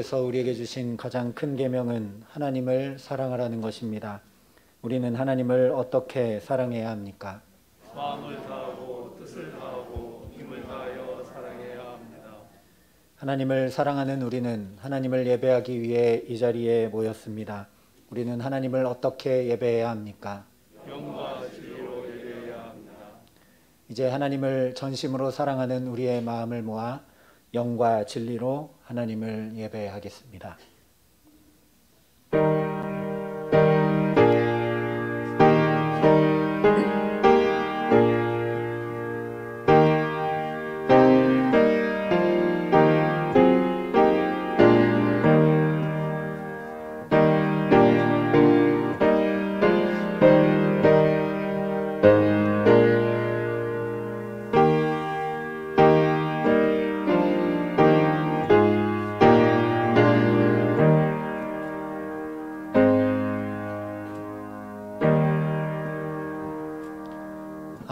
하나님께서 우리에게 주신 가장 큰 계명은 하나님을 사랑하라는 것입니다. 우리는 하나님을 어떻게 사랑해야 합니까? 마음을 다하고 뜻을 다하고 힘을 다하여 사랑해야 합니다. 하나님을 사랑하는 우리는 하나님을 예배하기 위해 이 자리에 모였습니다. 우리는 하나님을 어떻게 예배해야 합니까? 영과 진리로 예배해야 합니다. 이제 하나님을 전심으로 사랑하는 우리의 마음을 모아 영과 진리로 하나님을 예배하겠습니다.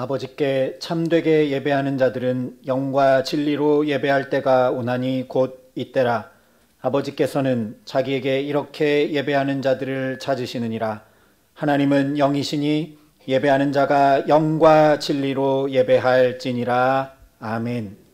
아버지께 참되게 예배하는 자들은 영과 진리로 예배할 때가 오나니 곧 이때라. 아버지께서는 자기에게 이렇게 예배하는 자들을 찾으시느니라. 하나님은 영이시니 예배하는 자가 영과 진리로 예배할지니라. 아멘.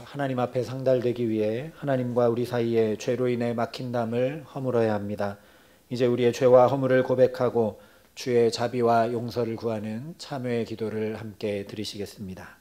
하나님 앞에 상달되기 위해 하나님과 우리 사이에 죄로 인해 막힌 담을 허물어야 합니다. 이제 우리의 죄와 허물을 고백하고 주의 자비와 용서를 구하는 참회의 기도를 함께 드리시겠습니다.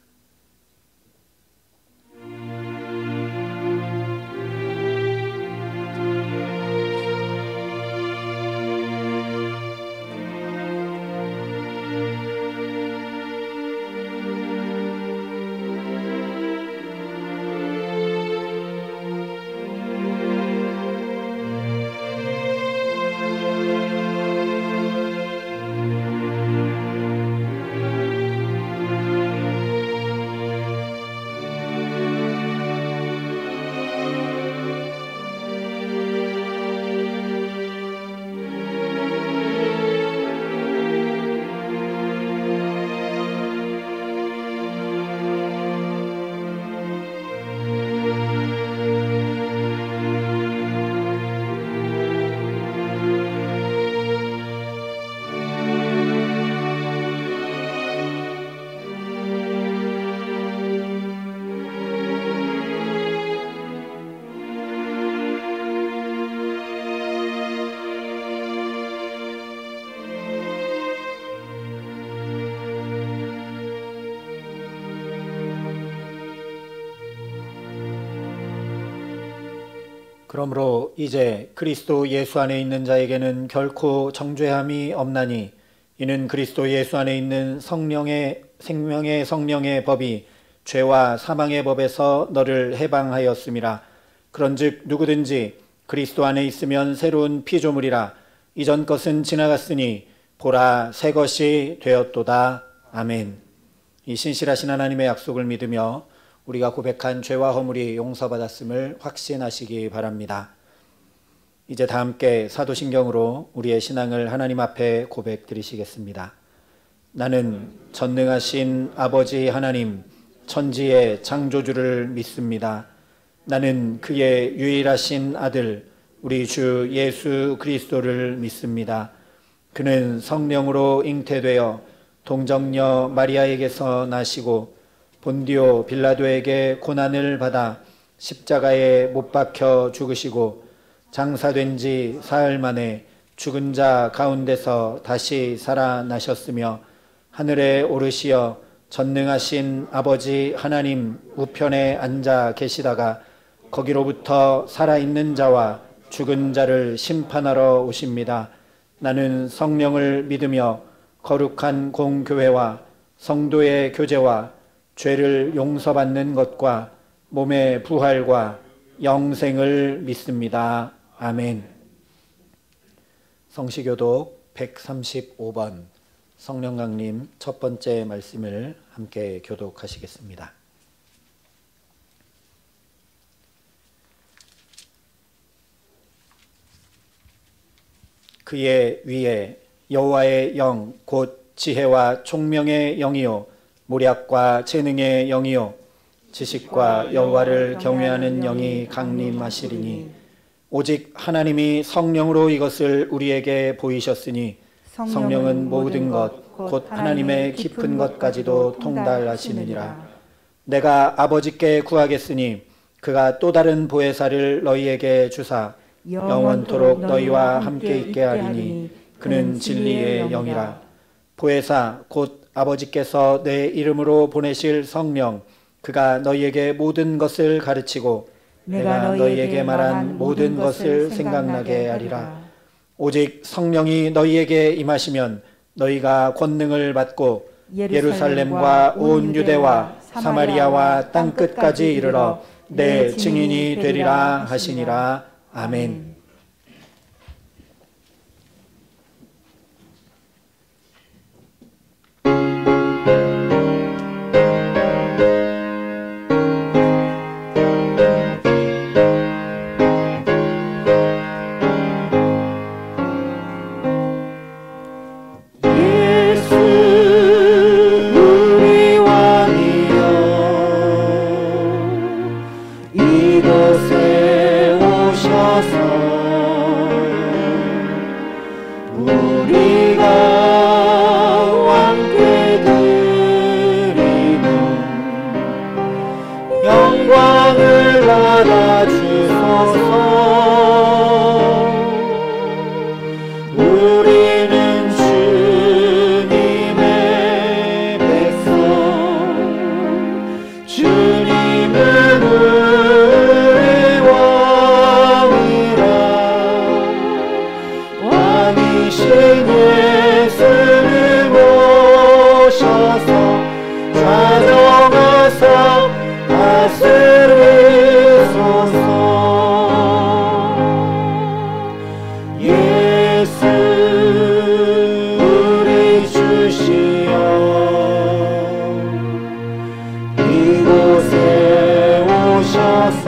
그러므로 이제 그리스도 예수 안에 있는 자에게는 결코 정죄함이 없나니 이는 그리스도 예수 안에 있는 성령의 생명의 성령의 법이 죄와 사망의 법에서 너를 해방하였음이라. 그런즉 누구든지 그리스도 안에 있으면 새로운 피조물이라. 이전 것은 지나갔으니 보라 새 것이 되었도다. 아멘. 이 신실하신 하나님의 약속을 믿으며 우리가 고백한 죄와 허물이 용서받았음을 확신하시기 바랍니다. 이제 다 함께 사도신경으로 우리의 신앙을 하나님 앞에 고백드리시겠습니다. 나는 전능하신 아버지 하나님 천지의 창조주를 믿습니다. 나는 그의 유일하신 아들 우리 주 예수 그리스도를 믿습니다. 그는 성령으로 잉태되어 동정녀 마리아에게서 나시고 본디오 빌라도에게 고난을 받아 십자가에 못 박혀 죽으시고 장사된 지 사흘 만에 죽은 자 가운데서 다시 살아나셨으며 하늘에 오르시어 전능하신 아버지 하나님 우편에 앉아 계시다가 거기로부터 살아있는 자와 죽은 자를 심판하러 오십니다. 나는 성령을 믿으며 거룩한 공교회와 성도의 교제와 죄를 용서받는 것과 몸의 부활과 영생을 믿습니다. 아멘. 성시교독 135번 성령강림 첫 번째 말씀을 함께 교독하시겠습니다. 그의 위에 여호와의 영 곧 지혜와 총명의 영이요 모략과 재능의 영이요 지식과 여호와를 경외하는 영이 강림하시리니 오직 하나님이 성령으로 이것을 우리에게 보이셨으니 성령은 모든 것 곧 하나님의 깊은 것까지도 통달하시느니라. 내가 아버지께 구하겠으니 그가 또 다른 보혜사를 너희에게 주사 영원토록 너희와 함께 있게 하리니 그는 진리의 영이라. 보혜사 곧 아버지께서 내 이름으로 보내실 성령 그가 너희에게 모든 것을 가르치고 내가 너희에게 말한 모든 것을 생각나게 하리라. 오직 성령이 너희에게 임하시면 너희가 권능을 받고 예루살렘과 온 유대와 사마리아와 땅끝까지 이르러 내 증인이 되리라 하시니라. 아멘. 이곳에 오셔서 받아주소서. 우리는 주님의 백성, 주님은 우리 왕이라. 왕이신 예수님 오셔서 찬송하사 다스리소서. 예수 우리 주시여, 이곳에 오셔서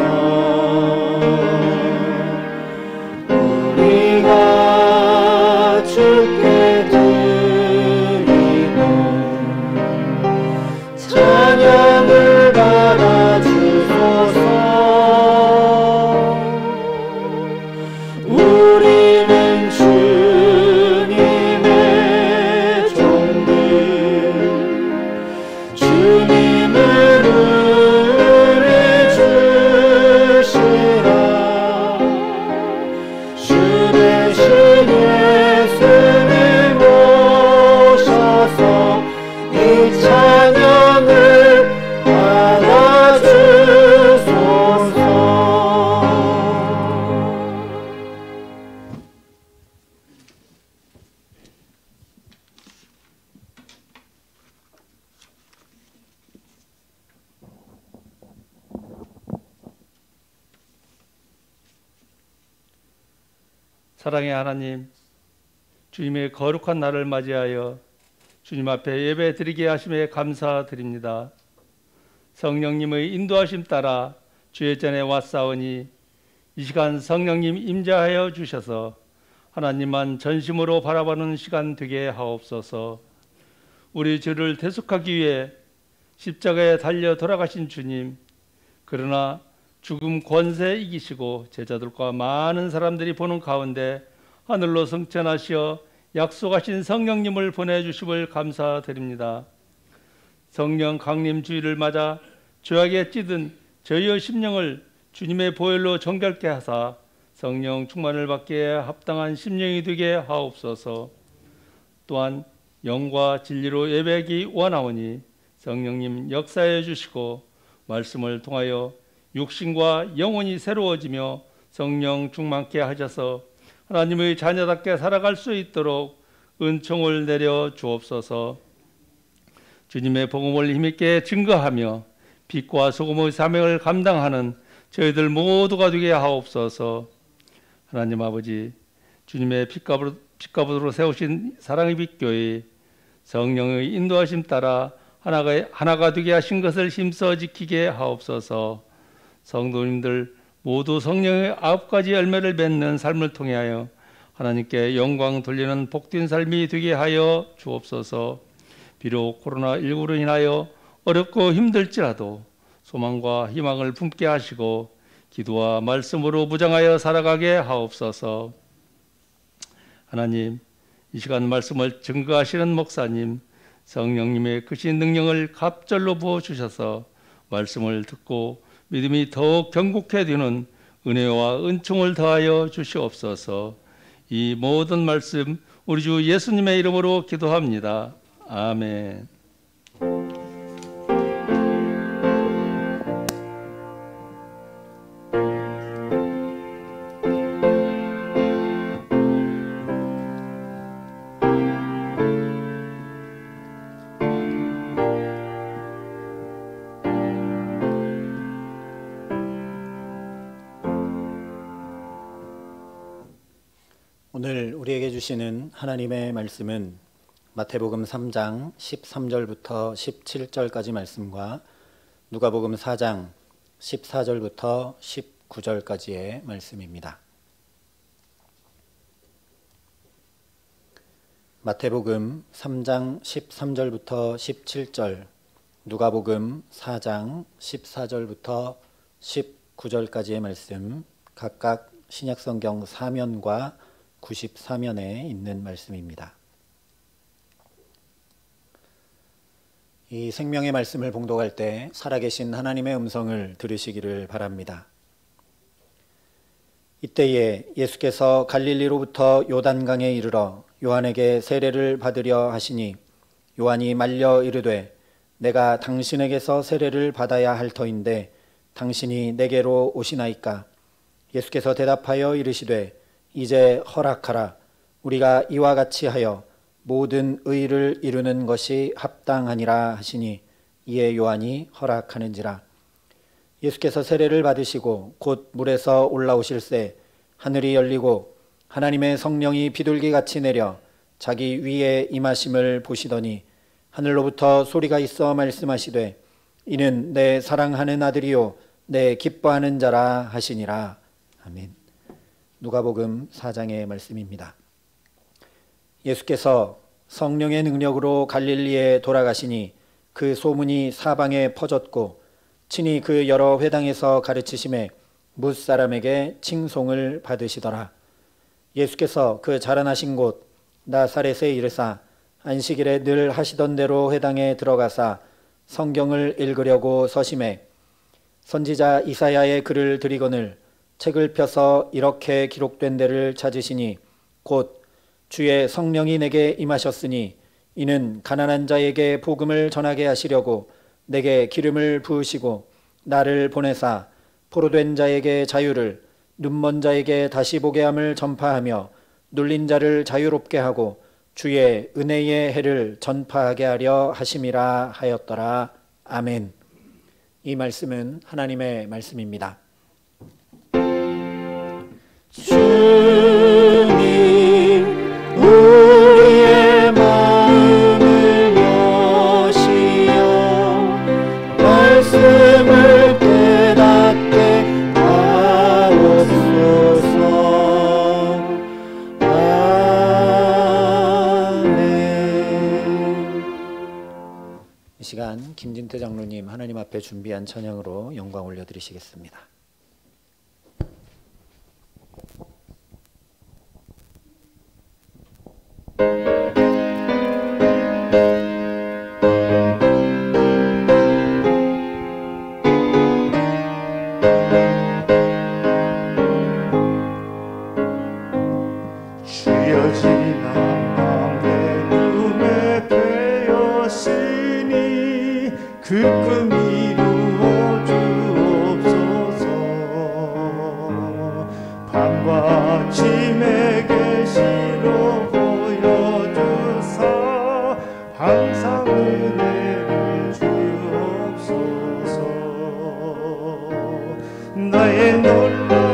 우리가 주께 드리는 찬양을 받아주소서. 우리는 주님의 종들, 주님은 우리 주시라. 주 대신 예수님 오셔서 이 찬양을 받아주소서. 사랑의 하나님, 주님의 거룩한 날을 맞이하여 주님 앞에 예배 드리게 하심에 감사드립니다. 성령님의 인도하심 따라 주의 전에 왔사오니 이 시간 성령님 임재하여 주셔서 하나님만 전심으로 바라보는 시간 되게 하옵소서. 우리 죄를 대속하기 위해 십자가에 달려 돌아가신 주님, 그러나 죽음 권세 이기시고 제자들과 많은 사람들이 보는 가운데 하늘로 승천하시어 약속하신 성령님을 보내주심을 감사드립니다. 성령 강림 주일을 맞아 죄악에 찌든 저희의 심령을 주님의 보혈로 정결케 하사 성령 충만을 받기에 합당한 심령이 되게 하옵소서. 또한 영과 진리로 예배하기 원하오니 성령님 역사해 주시고 말씀을 통하여 육신과 영혼이 새로워지며 성령 충만케 하셔서 하나님의 자녀답게 살아갈 수 있도록 은총을 내려 주옵소서. 주님의 복음을 힘있게 증거하며 빛과 소금의 사명을 감당하는 저희들 모두가 되게 하옵소서. 하나님 아버지, 주님의 빛가부로 세우신 사랑의 빛교회 성령의 인도하심 따라 하나가 되게 하신 것을 힘써 지키게 하옵소서. 성도님들 모두 성령의 9가지 열매를 맺는 삶을 통하여 하나님께 영광 돌리는 복된 삶이 되게 하여 주옵소서. 비록 코로나19로 인하여 어렵고 힘들지라도 소망과 희망을 품게 하시고 기도와 말씀으로 무장하여 살아가게 하옵소서. 하나님, 이 시간 말씀을 증거하시는 목사님, 성령님의 크신 능력을 갑절로 부어주셔서 말씀을 듣고 믿음이 더욱 견고케 되는 은혜와 은총을 더하여 주시옵소서. 이 모든 말씀 우리 주 예수님의 이름으로 기도합니다. 아멘. 오늘 우리에게 주시는 하나님의 말씀은 마태복음 3장 13절부터 17절까지 말씀과 누가복음 4장 14절부터 19절까지의 말씀입니다. 마태복음 3장 13절부터 17절, 누가복음 4장 14절부터 19절까지의 말씀, 각각 신약성경 4면과 94면에 있는 말씀입니다. 이 생명의 말씀을 봉독할 때 살아계신 하나님의 음성을 들으시기를 바랍니다. 이때에 예수께서 갈릴리로부터 요단강에 이르러 요한에게 세례를 받으려 하시니 요한이 말려 이르되 내가 당신에게서 세례를 받아야 할 터인데 당신이 내게로 오시나이까. 예수께서 대답하여 이르시되 이제 허락하라. 우리가 이와 같이 하여 모든 의를 이루는 것이 합당하니라 하시니 이에 요한이 허락하는지라. 예수께서 세례를 받으시고 곧 물에서 올라오실새 하늘이 열리고 하나님의 성령이 비둘기같이 내려 자기 위에 임하심을 보시더니 하늘로부터 소리가 있어 말씀하시되 이는 내 사랑하는 아들이요 내 기뻐하는 자라 하시니라. 아멘. 누가복음 4장의 말씀입니다. 예수께서 성령의 능력으로 갈릴리에 돌아가시니 그 소문이 사방에 퍼졌고 친히 그 여러 회당에서 가르치심에 뭇 사람에게 칭송을 받으시더라. 예수께서 그 자라나신 곳 나사렛에 이르사 안식일에 늘 하시던 대로 회당에 들어가사 성경을 읽으려고 서심해 선지자 이사야의 글을 들이거늘 책을 펴서 이렇게 기록된 데를 찾으시니 곧 주의 성령이 내게 임하셨으니 이는 가난한 자에게 복음을 전하게 하시려고 내게 기름을 부으시고 나를 보내사 포로된 자에게 자유를 눈먼 자에게 다시 보게 함을 전파하며 눌린 자를 자유롭게 하고 주의 은혜의 해를 전파하게 하려 하심이라 하였더라. 아멘. 이 말씀은 하나님의 말씀입니다. 주님 우리의 마음을 여시어 말씀을 깨닫게 하옵소서. 아멘. 이 시간 김진태 장로님 하나님 앞에 준비한 찬양으로 영광 올려드리시겠습니다. 주여 지난 밤에 꿈에 되었으니 그 꿈 이루어 주옵소서. 밤과 아침에 계시로 보여주사 항상 은혜를 주옵소서. 나의 놀라운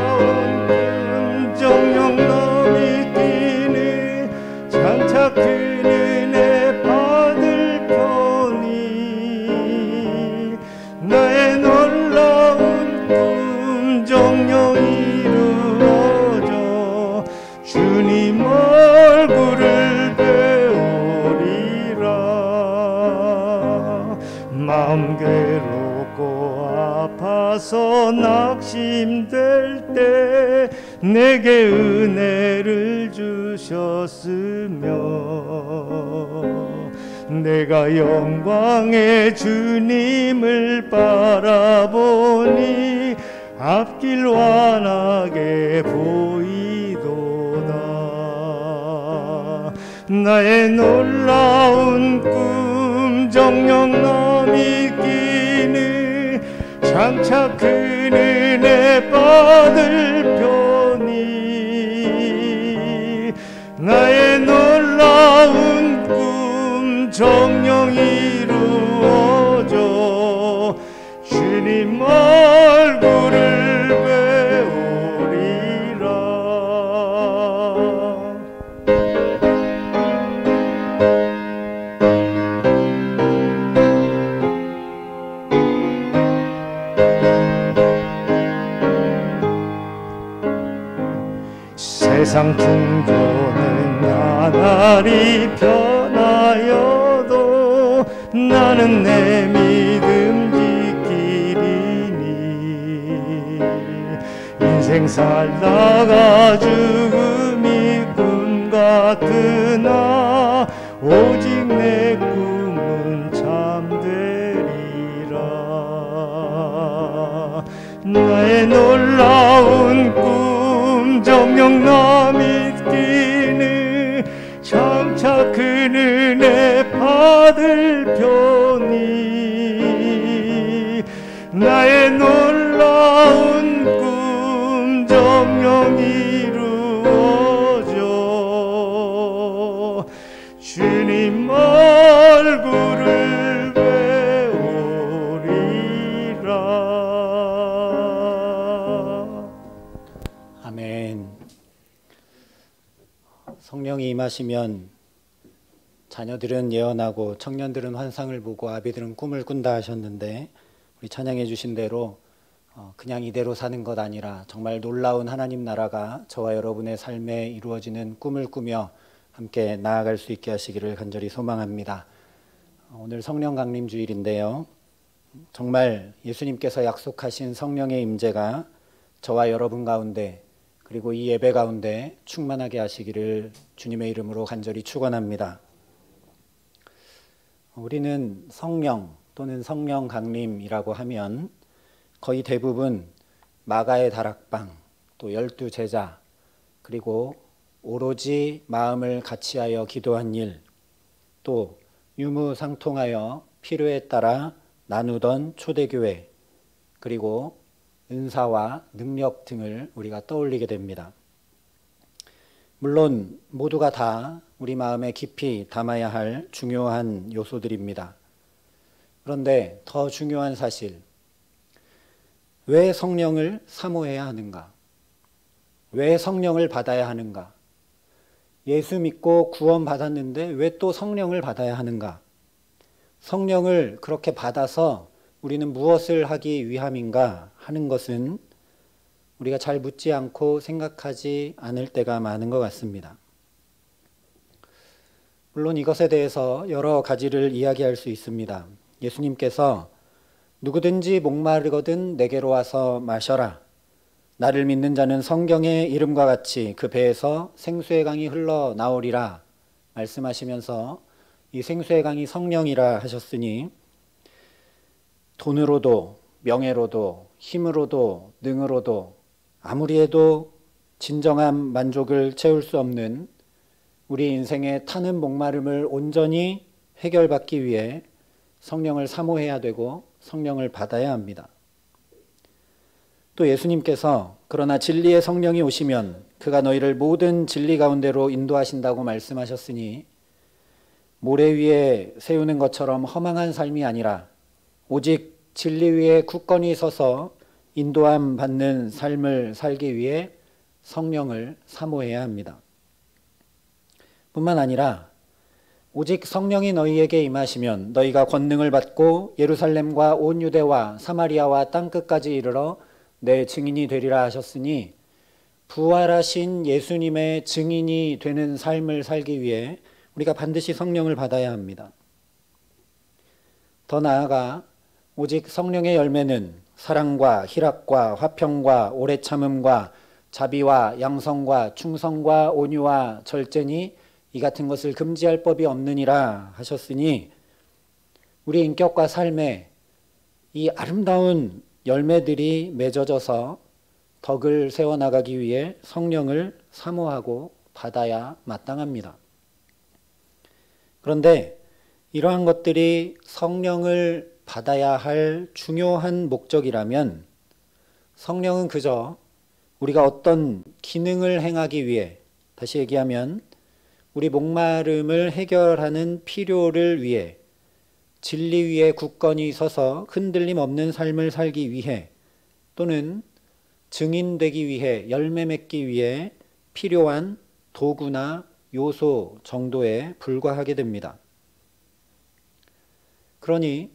긍정 영감이 뛰네 장차 그 은혜 받을 거니 나의 놀라운 꿈 정녕 이루어져 주님 얼굴을 배우리라. 마음 괴롭고 아파서 낙심될 때 내게 은혜를 주셨으며 내가 영광의 주님을 바라보니 앞길 환하게 보이도다. 나의 놀라운 꿈 정녕 남이 끼니 장차 큰 은혜 받을 편이 나의 놀라운 꿈 정녕 이루어져 주님 얼굴을 배우리라. 세상 풍조는 나날이 변하여도 나는 내 믿음 지키리니 인생 살다가 죽음이 꿈 같으나 오직 내 꿈은 참되리라. 나의 놀라운 꿈 정령 나 믿기는 장차 그 은혜 받을 편이 나의 놀라운 꿈 정령 이루어져 주님 얼굴을 배우리라. 아멘. 성령이 임하시면 자녀들은 예언하고 청년들은 환상을 보고 아비들은 꿈을 꾼다 하셨는데, 우리 찬양해 주신 대로 그냥 이대로 사는 것 아니라 정말 놀라운 하나님 나라가 저와 여러분의 삶에 이루어지는 꿈을 꾸며 함께 나아갈 수 있게 하시기를 간절히 소망합니다. 오늘 성령 강림 주일인데요, 정말 예수님께서 약속하신 성령의 임재가 저와 여러분 가운데 그리고 이 예배 가운데 충만하게 하시기를 주님의 이름으로 간절히 축원합니다. 우리는 성령 또는 성령 강림이라고 하면 거의 대부분 마가의 다락방, 또 12제자, 그리고 오로지 마음을 같이하여 기도한 일, 또 유무상통하여 필요에 따라 나누던 초대교회, 그리고 은사와 능력 등을 우리가 떠올리게 됩니다. 물론 모두가 다 우리 마음에 깊이 담아야 할 중요한 요소들입니다. 그런데 더 중요한 사실, 왜 성령을 사모해야 하는가? 왜 성령을 받아야 하는가? 예수 믿고 구원 받았는데 왜 또 성령을 받아야 하는가? 성령을 그렇게 받아서 우리는 무엇을 하기 위함인가 하는 것은 우리가 잘 묻지 않고 생각하지 않을 때가 많은 것 같습니다. 물론 이것에 대해서 여러 가지를 이야기할 수 있습니다. 예수님께서 누구든지 목마르거든 내게로 와서 마셔라. 나를 믿는 자는 성경의 이름과 같이 그 배에서 생수의 강이 흘러나오리라 말씀하시면서 이 생수의 강이 성령이라 하셨으니, 돈으로도 명예로도 힘으로도 능으로도 아무리 해도 진정한 만족을 채울 수 없는 우리 인생의 타는 목마름을 온전히 해결받기 위해 성령을 사모해야 되고 성령을 받아야 합니다. 또 예수님께서 그러나 진리의 성령이 오시면 그가 너희를 모든 진리 가운데로 인도하신다고 말씀하셨으니, 모래 위에 세우는 것처럼 허망한 삶이 아니라 오직 진리 위에 굳건히 서서 인도함 받는 삶을 살기 위해 성령을 사모해야 합니다. 뿐만 아니라 오직 성령이 너희에게 임하시면 너희가 권능을 받고 예루살렘과 온 유대와 사마리아와 땅끝까지 이르러 내 증인이 되리라 하셨으니, 부활하신 예수님의 증인이 되는 삶을 살기 위해 우리가 반드시 성령을 받아야 합니다. 더 나아가 오직 성령의 열매는 사랑과 희락과 화평과 오래 참음과 자비와 양성과 충성과 온유와 절제니 이 같은 것을 금지할 법이 없느니라 하셨으니, 우리 인격과 삶에 이 아름다운 열매들이 맺어져서 덕을 세워나가기 위해 성령을 사모하고 받아야 마땅합니다. 그런데 이러한 것들이 성령을 받아야 할 중요한 목적이라면, 성령은 그저 우리가 어떤 기능을 행하기 위해, 다시 얘기하면 우리 목마름을 해결하는 필요를 위해, 진리 위에 굳건히 서서 흔들림 없는 삶을 살기 위해, 또는 증인되기 위해, 열매 맺기 위해 필요한 도구나 요소 정도에 불과하게 됩니다. 그러니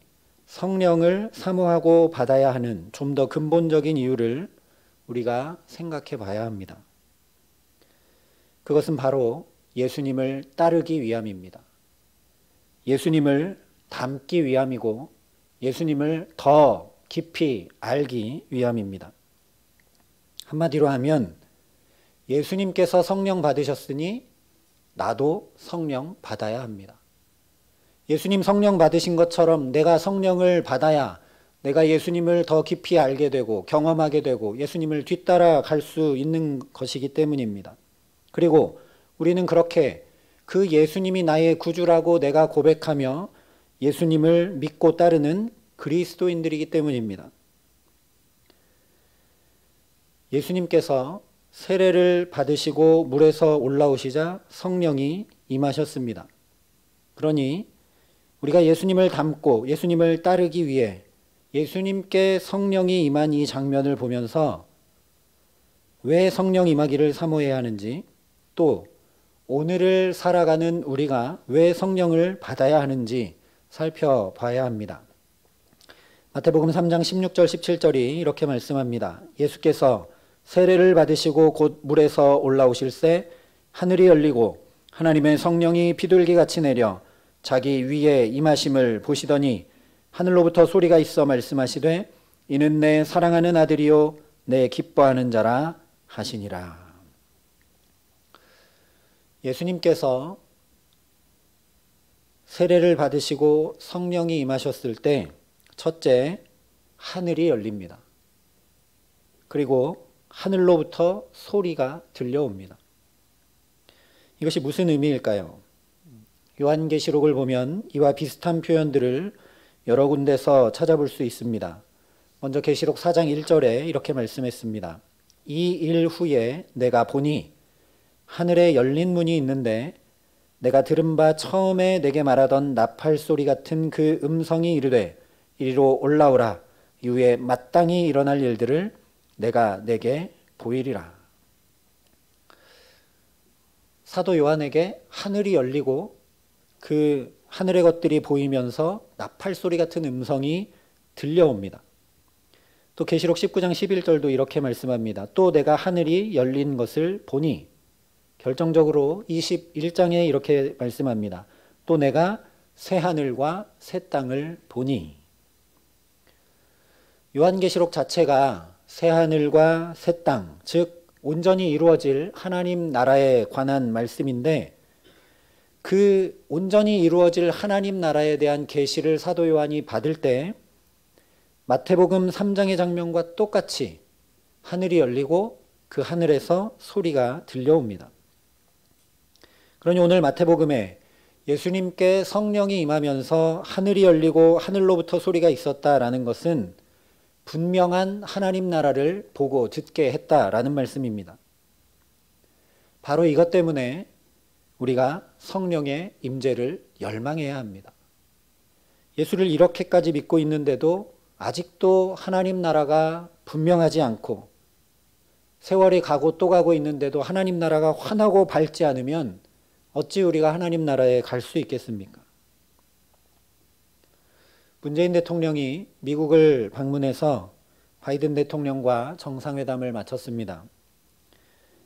성령을 사모하고 받아야 하는 좀 더 근본적인 이유를 우리가 생각해 봐야 합니다. 그것은 바로 예수님을 따르기 위함입니다. 예수님을 닮기 위함이고 예수님을 더 깊이 알기 위함입니다. 한마디로 하면 예수님께서 성령 받으셨으니 나도 성령 받아야 합니다. 예수님 성령 받으신 것처럼 내가 성령을 받아야 내가 예수님을 더 깊이 알게 되고 경험하게 되고 예수님을 뒤따라 갈 수 있는 것이기 때문입니다. 그리고 우리는 그렇게 그 예수님이 나의 구주라고 내가 고백하며 예수님을 믿고 따르는 그리스도인들이기 때문입니다. 예수님께서 세례를 받으시고 물에서 올라오시자 성령이 임하셨습니다. 그러니 우리가 예수님을 닮고 예수님을 따르기 위해 예수님께 성령이 임한 이 장면을 보면서 왜 성령 임하기를 사모해야 하는지, 또 오늘을 살아가는 우리가 왜 성령을 받아야 하는지 살펴봐야 합니다. 마태복음 3장 16절 17절이 이렇게 말씀합니다. 예수께서 세례를 받으시고 곧 물에서 올라오실새 하늘이 열리고 하나님의 성령이 비둘기같이 내려 자기 위에 임하심을 보시더니 하늘로부터 소리가 있어 말씀하시되 이는 내 사랑하는 아들이요 내 기뻐하는 자라 하시니라. 예수님께서 세례를 받으시고 성령이 임하셨을 때 첫째, 하늘이 열립니다. 그리고 하늘로부터 소리가 들려옵니다. 이것이 무슨 의미일까요? 요한계시록을 보면 이와 비슷한 표현들을 여러 군데서 찾아볼 수 있습니다. 먼저 계시록 4장 1절에 이렇게 말씀했습니다. 이 일 후에 내가 보니 하늘에 열린 문이 있는데 내가 들은 바 처음에 내게 말하던 나팔 소리 같은 그 음성이 이르되 이리로 올라오라. 이후에 마땅히 일어날 일들을 내가 내게 보이리라. 사도 요한에게 하늘이 열리고 그 하늘의 것들이 보이면서 나팔 소리 같은 음성이 들려옵니다. 또 계시록 19장 11절도 이렇게 말씀합니다. 또 내가 하늘이 열린 것을 보니, 결정적으로 21장에 이렇게 말씀합니다. 또 내가 새 하늘과 새 땅을 보니. 요한계시록 자체가 새 하늘과 새 땅, 즉 온전히 이루어질 하나님 나라에 관한 말씀인데, 그 온전히 이루어질 하나님 나라에 대한 계시를 사도 요한이 받을 때 마태복음 3장의 장면과 똑같이 하늘이 열리고 그 하늘에서 소리가 들려옵니다. 그러니 오늘 마태복음에 예수님께 성령이 임하면서 하늘이 열리고 하늘로부터 소리가 있었다라는 것은 분명한 하나님 나라를 보고 듣게 했다라는 말씀입니다. 바로 이것 때문에 우리가 성령의 임재를 열망해야 합니다. 예수를 이렇게까지 믿고 있는데도 아직도 하나님 나라가 분명하지 않고 세월이 가고 또 가고 있는데도 하나님 나라가 환하고 밝지 않으면 어찌 우리가 하나님 나라에 갈 수 있겠습니까? 문재인 대통령이 미국을 방문해서 바이든 대통령과 정상회담을 마쳤습니다.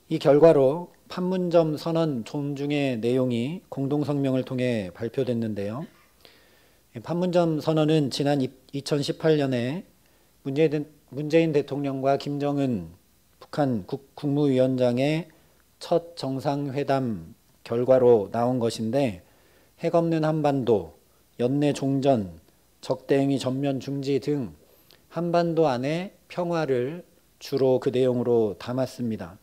이 결과로 판문점 선언 존중의 내용이 공동성명을 통해 발표됐는데요. 판문점 선언은 지난 2018년에 문재인 대통령과 김정은 북한 국무위원장의 첫 정상회담 결과로 나온 것인데, 핵 없는 한반도, 연내 종전, 적대행위 전면 중지 등 한반도 안의 평화를 주로 그 내용으로 담았습니다.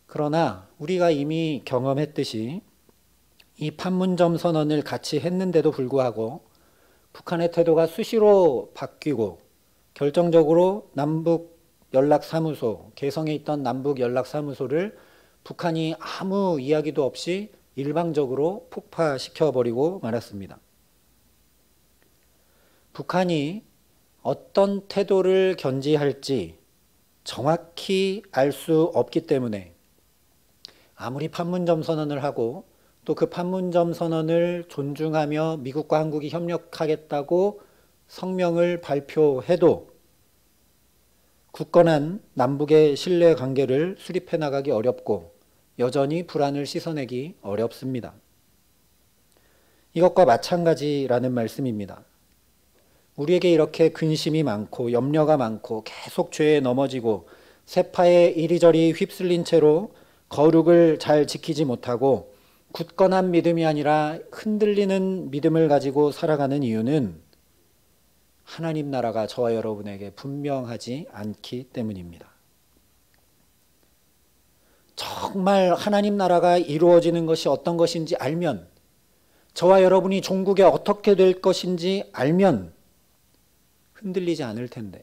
그러나 우리가 이미 경험했듯이 이 판문점 선언을 같이 했는데도 불구하고 북한의 태도가 수시로 바뀌고 결정적으로 남북연락사무소, 개성에 있던 남북연락사무소를 북한이 아무 이야기도 없이 일방적으로 폭파시켜버리고 말았습니다. 북한이 어떤 태도를 견지할지 정확히 알 수 없기 때문에 아무리 판문점 선언을 하고 또 그 판문점 선언을 존중하며 미국과 한국이 협력하겠다고 성명을 발표해도 굳건한 남북의 신뢰 관계를 수립해 나가기 어렵고 여전히 불안을 씻어내기 어렵습니다. 이것과 마찬가지라는 말씀입니다. 우리에게 이렇게 근심이 많고 염려가 많고 계속 죄에 넘어지고 세파에 이리저리 휩쓸린 채로 거룩을 잘 지키지 못하고 굳건한 믿음이 아니라 흔들리는 믿음을 가지고 살아가는 이유는 하나님 나라가 저와 여러분에게 분명하지 않기 때문입니다. 정말 하나님 나라가 이루어지는 것이 어떤 것인지 알면, 저와 여러분이 종국에 어떻게 될 것인지 알면 흔들리지 않을 텐데,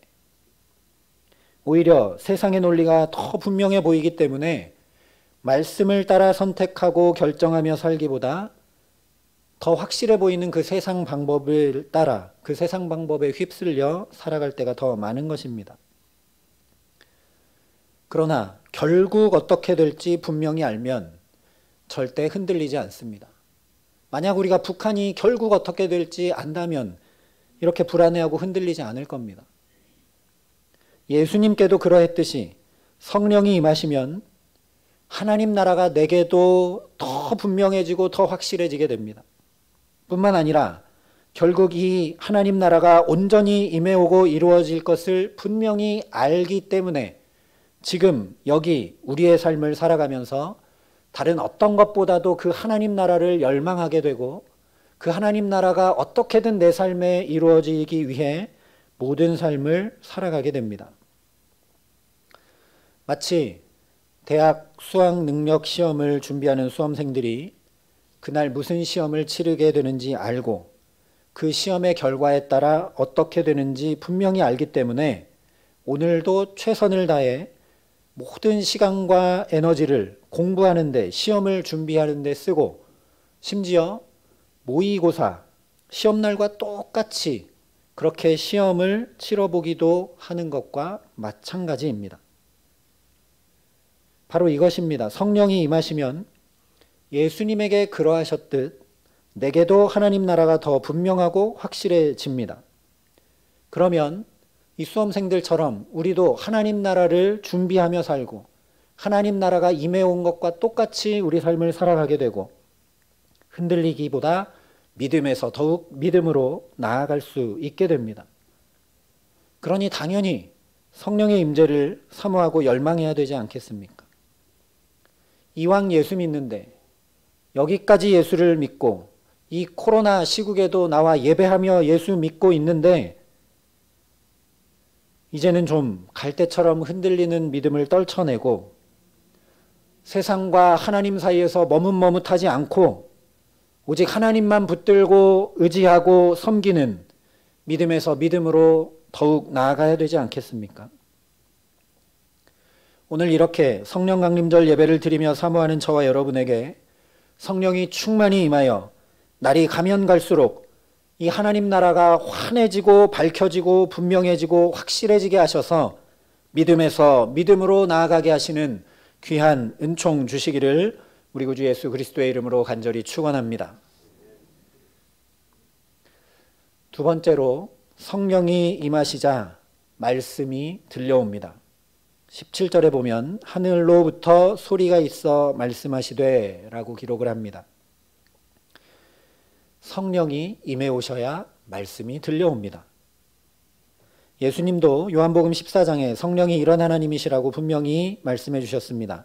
오히려 세상의 논리가 더 분명해 보이기 때문에 말씀을 따라 선택하고 결정하며 살기보다 더 확실해 보이는 그 세상 방법을 따라, 그 세상 방법에 휩쓸려 살아갈 때가 더 많은 것입니다. 그러나 결국 어떻게 될지 분명히 알면 절대 흔들리지 않습니다. 만약 우리가 북한이 결국 어떻게 될지 안다면 이렇게 불안해하고 흔들리지 않을 겁니다. 예수님께도 그러했듯이 성령이 임하시면 하나님 나라가 내게도 더 분명해지고 더 확실해지게 됩니다. 뿐만 아니라 결국 이 하나님 나라가 온전히 임해오고 이루어질 것을 분명히 알기 때문에 지금 여기 우리의 삶을 살아가면서 다른 어떤 것보다도 그 하나님 나라를 열망하게 되고, 그 하나님 나라가 어떻게든 내 삶에 이루어지기 위해 모든 삶을 살아가게 됩니다. 마치 대학 수학 능력 시험을 준비하는 수험생들이 그날 무슨 시험을 치르게 되는지 알고 그 시험의 결과에 따라 어떻게 되는지 분명히 알기 때문에 오늘도 최선을 다해 모든 시간과 에너지를 공부하는 데, 시험을 준비하는 데 쓰고, 심지어 모의고사, 시험날과 똑같이 그렇게 시험을 치러보기도 하는 것과 마찬가지입니다. 바로 이것입니다. 성령이 임하시면 예수님에게 그러하셨듯 내게도 하나님 나라가 더 분명하고 확실해집니다. 그러면 이 수험생들처럼 우리도 하나님 나라를 준비하며 살고 하나님 나라가 임해온 것과 똑같이 우리 삶을 살아가게 되고 흔들리기보다 믿음에서 더욱 믿음으로 나아갈 수 있게 됩니다. 그러니 당연히 성령의 임재를 사모하고 열망해야 되지 않겠습니까? 이왕 예수 믿는데 여기까지 예수를 믿고 이 코로나 시국에도 나와 예배하며 예수 믿고 있는데 이제는 좀 갈대처럼 흔들리는 믿음을 떨쳐내고 세상과 하나님 사이에서 머뭇머뭇하지 않고 오직 하나님만 붙들고 의지하고 섬기는 믿음에서 믿음으로 더욱 나아가야 되지 않겠습니까? 오늘 이렇게 성령 강림절 예배를 드리며 사모하는 저와 여러분에게 성령이 충만히 임하여 날이 가면 갈수록 이 하나님 나라가 환해지고 밝혀지고 분명해지고 확실해지게 하셔서 믿음에서 믿음으로 나아가게 하시는 귀한 은총 주시기를 우리 구주 예수 그리스도의 이름으로 간절히 축원합니다. 두 번째로 성령이 임하시자 말씀이 들려옵니다. 17절에 보면 하늘로부터 소리가 있어 말씀하시되 라고 기록을 합니다. 성령이 임해 오셔야 말씀이 들려옵니다. 예수님도 요한복음 14장에 성령이 이런 하나님이시라고 분명히 말씀해 주셨습니다.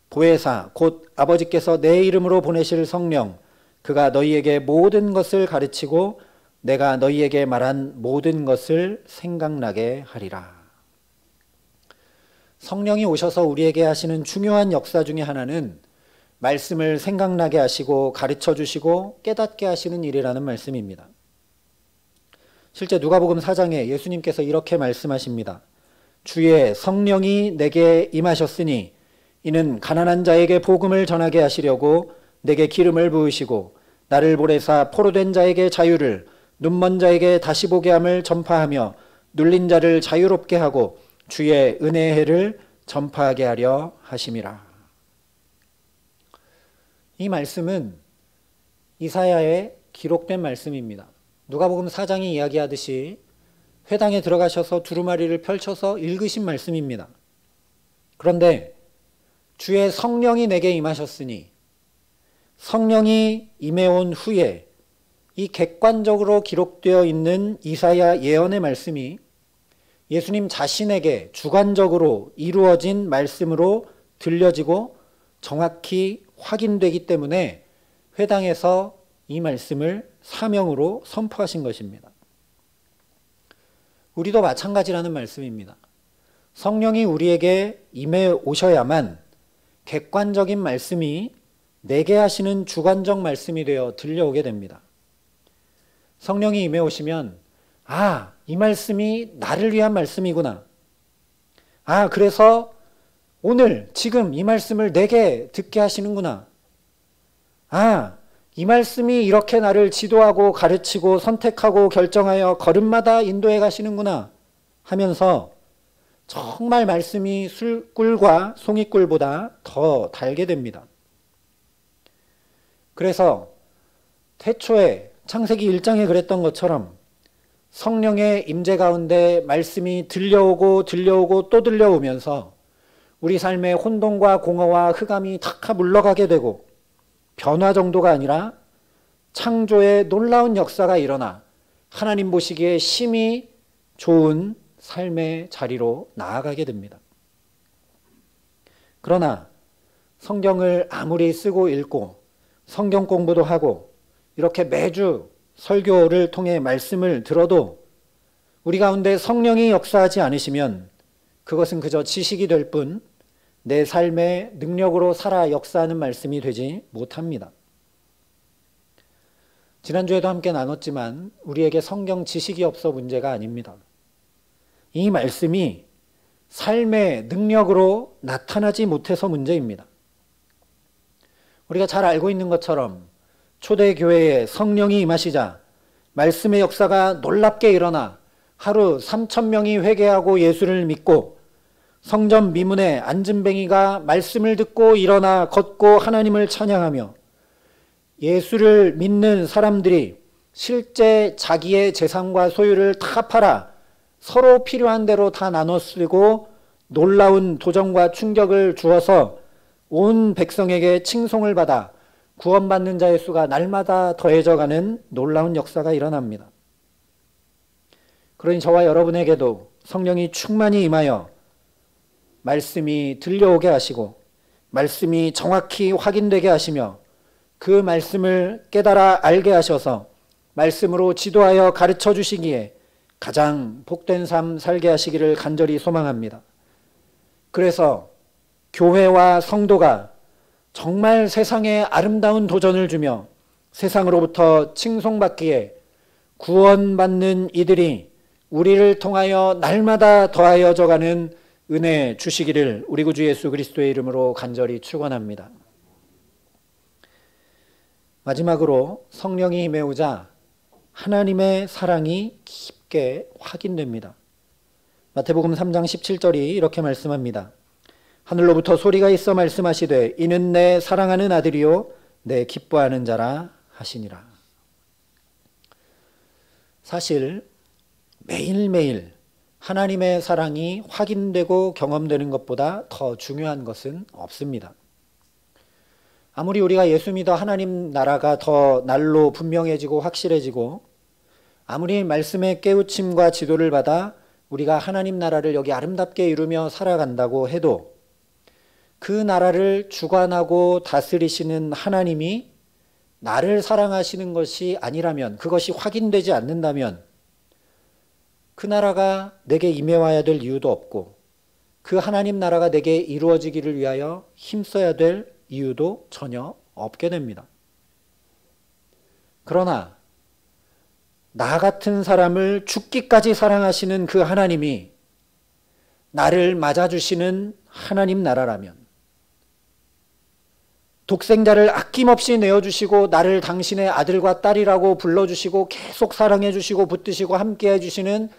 보혜사 곧 아버지께서 내 이름으로 보내실 성령, 그가 너희에게 모든 것을 가르치고 내가 너희에게 말한 모든 것을 생각나게 하리라. 성령이 오셔서 우리에게 하시는 중요한 역사 중에 하나는 말씀을 생각나게 하시고 가르쳐 주시고 깨닫게 하시는 일이라는 말씀입니다. 실제 누가복음 4장에 예수님께서 이렇게 말씀하십니다. 주의 성령이 내게 임하셨으니 이는 가난한 자에게 복음을 전하게 하시려고 내게 기름을 부으시고 나를 보내사 포로된 자에게 자유를, 눈먼 자에게 다시 보게 함을 전파하며 눌린 자를 자유롭게 하고 주의 은혜의 해를 전파하게 하려 하심이라. 이 말씀은 이사야에 기록된 말씀입니다. 누가복음 4장이 이야기하듯이 회당에 들어가셔서 두루마리를 펼쳐서 읽으신 말씀입니다. 그런데 주의 성령이 내게 임하셨으니, 성령이 임해온 후에 이 객관적으로 기록되어 있는 이사야 예언의 말씀이 예수님 자신에게 주관적으로 이루어진 말씀으로 들려지고 정확히 확인되기 때문에 회당에서 이 말씀을 사명으로 선포하신 것입니다. 우리도 마찬가지라는 말씀입니다. 성령이 우리에게 임해 오셔야만 객관적인 말씀이 내게 하시는 주관적 말씀이 되어 들려오게 됩니다. 성령이 임해 오시면 이 말씀이 나를 위한 말씀이구나. 그래서 오늘 지금 이 말씀을 내게 듣게 하시는구나. 이 말씀이 이렇게 나를 지도하고 가르치고 선택하고 결정하여 걸음마다 인도해 가시는구나 하면서 정말 말씀이 술꿀과 송이꿀보다 더 달게 됩니다. 그래서 태초에 창세기 1장에 그랬던 것처럼 성령의 임재 가운데 말씀이 들려오고 또 들려오면서 우리 삶의 혼돈과 공허와 흑암이 다 물러가게 되고 변화 정도가 아니라 창조의 놀라운 역사가 일어나 하나님 보시기에 심히 좋은 삶의 자리로 나아가게 됩니다. 그러나 성경을 아무리 쓰고 읽고 성경 공부도 하고 이렇게 매주 설교를 통해 말씀을 들어도 우리 가운데 성령이 역사하지 않으시면 그것은 그저 지식이 될 뿐 내 삶의 능력으로 살아 역사하는 말씀이 되지 못합니다. 지난주에도 함께 나눴지만 우리에게 성경 지식이 없어 문제가 아닙니다. 이 말씀이 삶의 능력으로 나타나지 못해서 문제입니다. 우리가 잘 알고 있는 것처럼 초대교회에 성령이 임하시자 말씀의 역사가 놀랍게 일어나 하루 3,000명이 회개하고 예수를 믿고 성전 미문에 안진뱅이가 말씀을 듣고 일어나 걷고 하나님을 찬양하며 예수를 믿는 사람들이 실제 자기의 재산과 소유를 다 팔아 서로 필요한 대로 다 나눠 쓰고 놀라운 도전과 충격을 주어서 온 백성에게 칭송을 받아 구원받는 자의 수가 날마다 더해져가는 놀라운 역사가 일어납니다. 그러니 저와 여러분에게도 성령이 충만히 임하여 말씀이 들려오게 하시고 말씀이 정확히 확인되게 하시며 그 말씀을 깨달아 알게 하셔서 말씀으로 지도하여 가르쳐 주시기에 가장 복된 삶 살게 하시기를 간절히 소망합니다. 그래서 교회와 성도가 정말 세상에 아름다운 도전을 주며 세상으로부터 칭송받기에 구원받는 이들이 우리를 통하여 날마다 더하여져가는 은혜 주시기를 우리 구주 예수 그리스도의 이름으로 간절히 축원합니다. 마지막으로 성령이 임해오자 하나님의 사랑이 깊게 확인됩니다. 마태복음 3장 17절이 이렇게 말씀합니다. 하늘로부터 소리가 있어 말씀하시되 이는 내 사랑하는 아들이요 내 기뻐하는 자라 하시니라. 사실 매일매일 하나님의 사랑이 확인되고 경험되는 것보다 더 중요한 것은 없습니다. 아무리 우리가 예수 믿어 하나님 나라가 더 날로 분명해지고 확실해지고 아무리 말씀의 깨우침과 지도를 받아 우리가 하나님 나라를 여기 아름답게 이루며 살아간다고 해도 그 나라를 주관하고 다스리시는 하나님이 나를 사랑하시는 것이 아니라면, 그것이 확인되지 않는다면 그 나라가 내게 임해와야 될 이유도 없고 그 하나님 나라가 내게 이루어지기를 위하여 힘써야 될 이유도 전혀 없게 됩니다. 그러나 나 같은 사람을 죽기까지 사랑하시는 그 하나님이 나를 맞아주시는 하나님 나라라면, 독생자를 아낌없이 내어주시고 나를 당신의 아들과 딸이라고 불러주시고 계속 사랑해주시고 붙드시고 함께 해주시는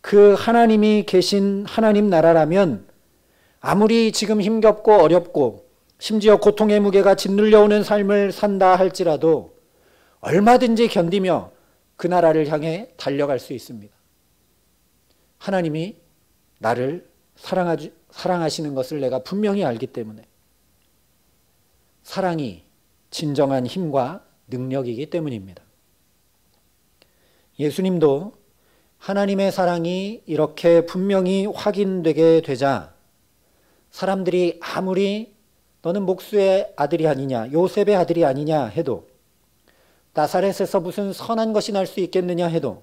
그 하나님이 계신 하나님 나라라면 아무리 지금 힘겹고 어렵고 심지어 고통의 무게가 짓눌려오는 삶을 산다 할지라도 얼마든지 견디며 그 나라를 향해 달려갈 수 있습니다. 하나님이 나를 사랑하시는 것을 내가 분명히 알기 때문에, 사랑이 진정한 힘과 능력이기 때문입니다. 예수님도 하나님의 사랑이 이렇게 분명히 확인되게 되자 사람들이 아무리 너는 목수의 아들이 아니냐, 요셉의 아들이 아니냐 해도, 나사렛에서 무슨 선한 것이 날 수 있겠느냐 해도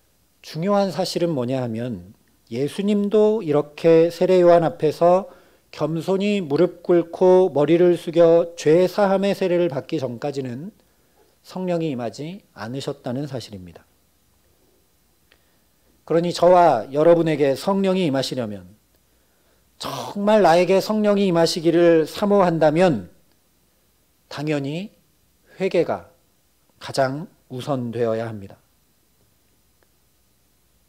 중요한 사실은 뭐냐 하면 예수님도 이렇게 세례 요한 앞에서 겸손히 무릎 꿇고 머리를 숙여 죄 사함의 세례를 받기 전까지는 성령이 임하지 않으셨다는 사실입니다. 그러니 저와 여러분에게 성령이 임하시려면, 정말 나에게 성령이 임하시기를 사모한다면 당연히 회개가 가장 우선되어야 합니다.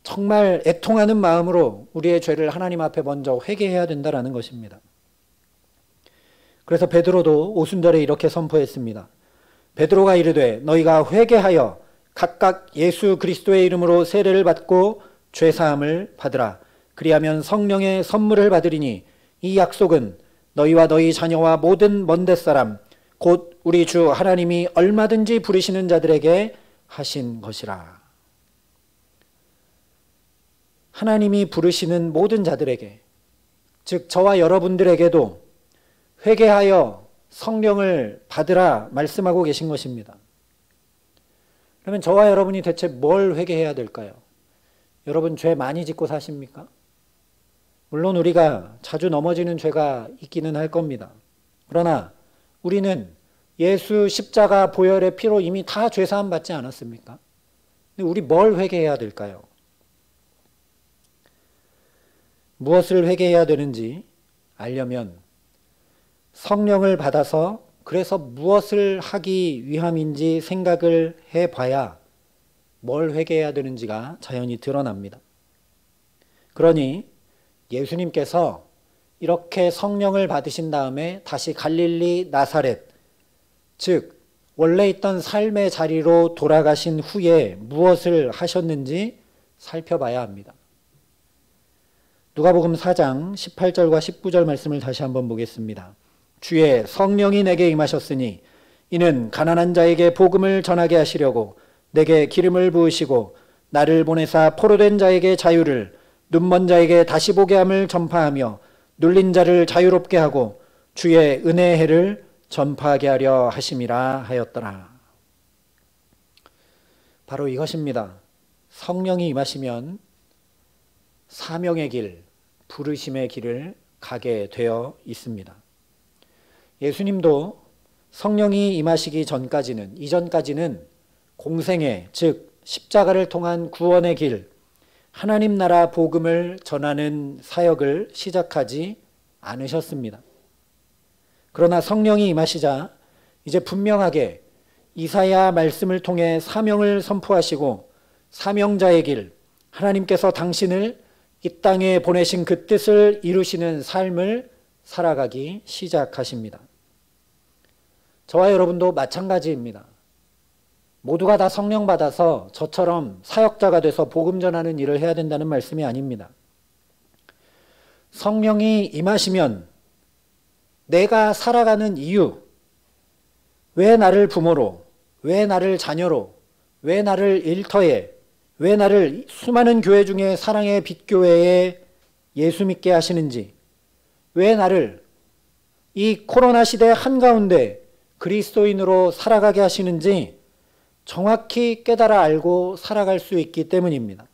정말 애통하는 마음으로 우리의 죄를 하나님 앞에 먼저 회개해야 된다는 것입니다. 그래서 베드로도 오순절에 이렇게 선포했습니다. 베드로가 이르되 너희가 회개하여 각각 예수 그리스도의 이름으로 세례를 받고 죄사함을 받으라. 그리하면 성령의 선물을 받으리니 이 약속은 너희와 너희 자녀와 모든 먼데 사람 곧 우리 주 하나님이 얼마든지 부르시는 자들에게 하신 것이라. 하나님이 부르시는 모든 자들에게, 즉 저와 여러분들에게도 회개하여 성령을 받으라 말씀하고 계신 것입니다. 그러면 저와 여러분이 대체 뭘 회개해야 될까요? 여러분 죄 많이 짓고 사십니까? 물론 우리가 자주 넘어지는 죄가 있기는 할 겁니다. 그러나 우리는 예수 십자가 보혈의 피로 이미 다 죄사함 받지 않았습니까? 근데 우리 뭘 회개해야 될까요? 무엇을 회개해야 되는지 알려면 성령을 받아서 그래서 무엇을 하기 위함인지 생각을 해봐야 뭘 회개해야 되는지가 자연히 드러납니다. 그러니 예수님께서 이렇게 성령을 받으신 다음에 다시 갈릴리 나사렛, 즉 원래 있던 삶의 자리로 돌아가신 후에 무엇을 하셨는지 살펴봐야 합니다. 누가복음 4장 18절과 19절 말씀을 다시 한번 보겠습니다. 주의 성령이 내게 임하셨으니 이는 가난한 자에게 복음을 전하게 하시려고 내게 기름을 부으시고 나를 보내사 포로된 자에게 자유를, 눈먼 자에게 다시 보게 함을 전파하며 눌린 자를 자유롭게 하고 주의 은혜의 해를 전파하게 하려 하심이라 하였더라. 바로 이것입니다. 성령이 임하시면 사명의 길, 부르심의 길을 가게 되어 있습니다. 예수님도 성령이 임하시기 전까지는, 이전까지는 공생애, 즉 십자가를 통한 구원의 길, 하나님 나라 복음을 전하는 사역을 시작하지 않으셨습니다. 그러나 성령이 임하시자 이제 분명하게 이사야 말씀을 통해 사명을 선포하시고 사명자의 길, 하나님께서 당신을 이 땅에 보내신 그 뜻을 이루시는 삶을 살아가기 시작하십니다. 저와 여러분도 마찬가지입니다. 모두가 다 성령 받아서 저처럼 사역자가 돼서 복음 전하는 일을 해야 된다는 말씀이 아닙니다. 성령이 임하시면 내가 살아가는 이유, 왜 나를 부모로, 왜 나를 자녀로, 왜 나를 일터에, 왜 나를 수많은 교회 중에 사랑의 빛교회에 예수 믿게 하시는지, 왜 나를 이 코로나 시대 한가운데 그리스도인으로 살아가게 하시는지 정확히 깨달아 알고 살아갈 수 있기 때문입니다.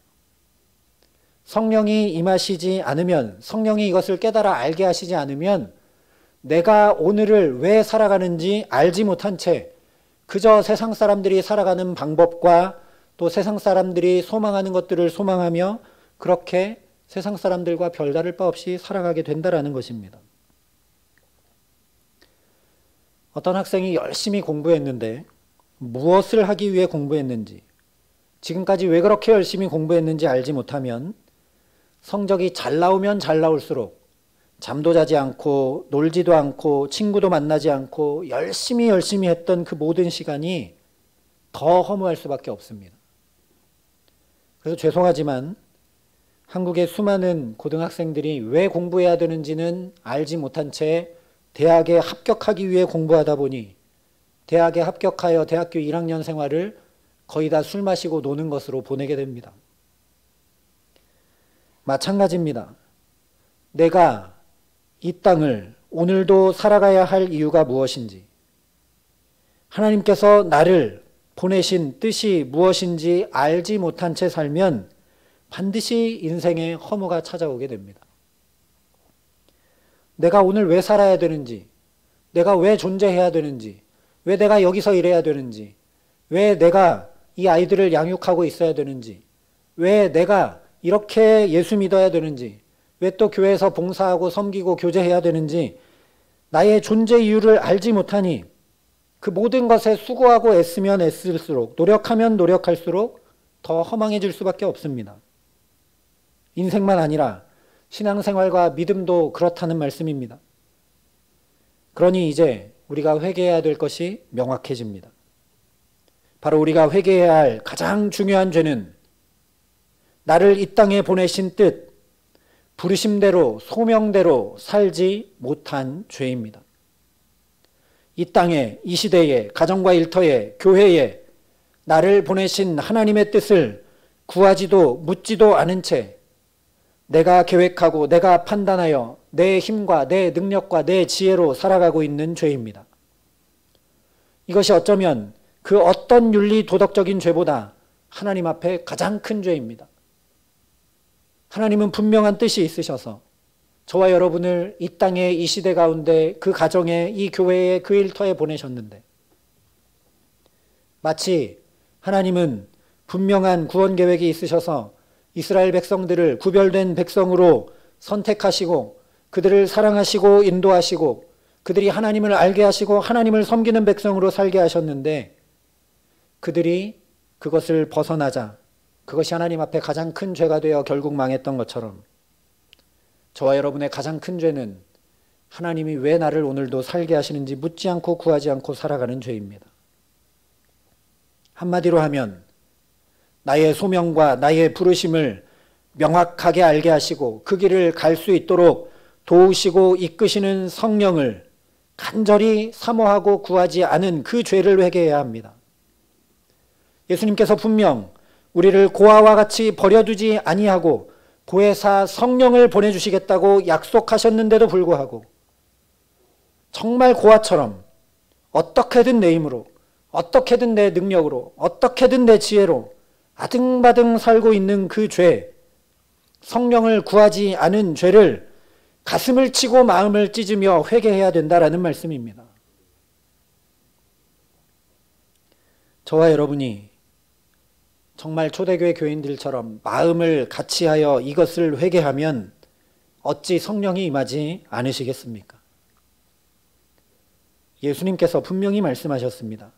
성령이 임하시지 않으면, 성령이 이것을 깨달아 알게 하시지 않으면 내가 오늘을 왜 살아가는지 알지 못한 채 그저 세상 사람들이 살아가는 방법과 또 세상 사람들이 소망하는 것들을 소망하며 그렇게 세상 사람들과 별다를 바 없이 살아가게 된다는 것입니다. 어떤 학생이 열심히 공부했는데 무엇을 하기 위해 공부했는지, 지금까지 왜 그렇게 열심히 공부했는지 알지 못하면 성적이 잘 나오면 잘 나올수록 잠도 자지 않고 놀지도 않고 친구도 만나지 않고 열심히 했던 그 모든 시간이 더 허무할 수밖에 없습니다. 그래서 죄송하지만 한국의 수많은 고등학생들이 왜 공부해야 되는지는 알지 못한 채 대학에 합격하기 위해 공부하다 보니 대학에 합격하여 대학교 1학년 생활을 거의 다 술 마시고 노는 것으로 보내게 됩니다. 마찬가지입니다. 내가 이 땅을 오늘도 살아가야 할 이유가 무엇인지, 하나님께서 나를 보내신 뜻이 무엇인지 알지 못한 채 살면 반드시 인생에 허무가 찾아오게 됩니다. 내가 오늘 왜 살아야 되는지, 내가 왜 존재해야 되는지, 왜 내가 여기서 일해야 되는지, 왜 내가 이 아이들을 양육하고 있어야 되는지, 왜 내가 이렇게 예수 믿어야 되는지, 왜 또 교회에서 봉사하고 섬기고 교제해야 되는지 나의 존재 이유를 알지 못하니 그 모든 것에 수고하고 애쓰면 애쓸수록, 노력하면 노력할수록 더 허망해질 수밖에 없습니다. 인생만 아니라 신앙생활과 믿음도 그렇다는 말씀입니다. 그러니 이제 우리가 회개해야 될 것이 명확해집니다. 바로 우리가 회개해야 할 가장 중요한 죄는 나를 이 땅에 보내신 뜻, 부르심대로 소명대로 살지 못한 죄입니다. 이 땅에, 이 시대에, 가정과 일터에, 교회에 나를 보내신 하나님의 뜻을 구하지도 묻지도 않은 채 내가 계획하고 내가 판단하여 내 힘과 내 능력과 내 지혜로 살아가고 있는 죄입니다. 이것이 어쩌면 그 어떤 윤리 도덕적인 죄보다 하나님 앞에 가장 큰 죄입니다. 하나님은 분명한 뜻이 있으셔서 저와 여러분을 이 땅에, 이 시대 가운데, 그 가정에, 이 교회에, 그 일터에 보내셨는데 마치 하나님은 분명한 구원 계획이 있으셔서 이스라엘 백성들을 구별된 백성으로 선택하시고 그들을 사랑하시고 인도하시고 그들이 하나님을 알게 하시고 하나님을 섬기는 백성으로 살게 하셨는데 그들이 그것을 벗어나자 그것이 하나님 앞에 가장 큰 죄가 되어 결국 망했던 것처럼 저와 여러분의 가장 큰 죄는 하나님이 왜 나를 오늘도 살게 하시는지 묻지 않고 구하지 않고 살아가는 죄입니다. 한마디로 하면 나의 소명과 나의 부르심을 명확하게 알게 하시고 그 길을 갈 수 있도록 도우시고 이끄시는 성령을 간절히 사모하고 구하지 않은 그 죄를 회개해야 합니다. 예수님께서 분명 우리를 고아와 같이 버려두지 아니하고 보혜사 성령을 보내주시겠다고 약속하셨는데도 불구하고 정말 고아처럼 어떻게든 내 힘으로, 어떻게든 내 능력으로, 어떻게든 내 지혜로 아등바등 살고 있는 그 죄, 성령을 구하지 않은 죄를 가슴을 치고 마음을 찢으며 회개해야 된다라는 말씀입니다. 저와 여러분이 정말 초대교회 교인들처럼 마음을 같이하여 이것을 회개하면 어찌 성령이 임하지 않으시겠습니까? 예수님께서 분명히 말씀하셨습니다.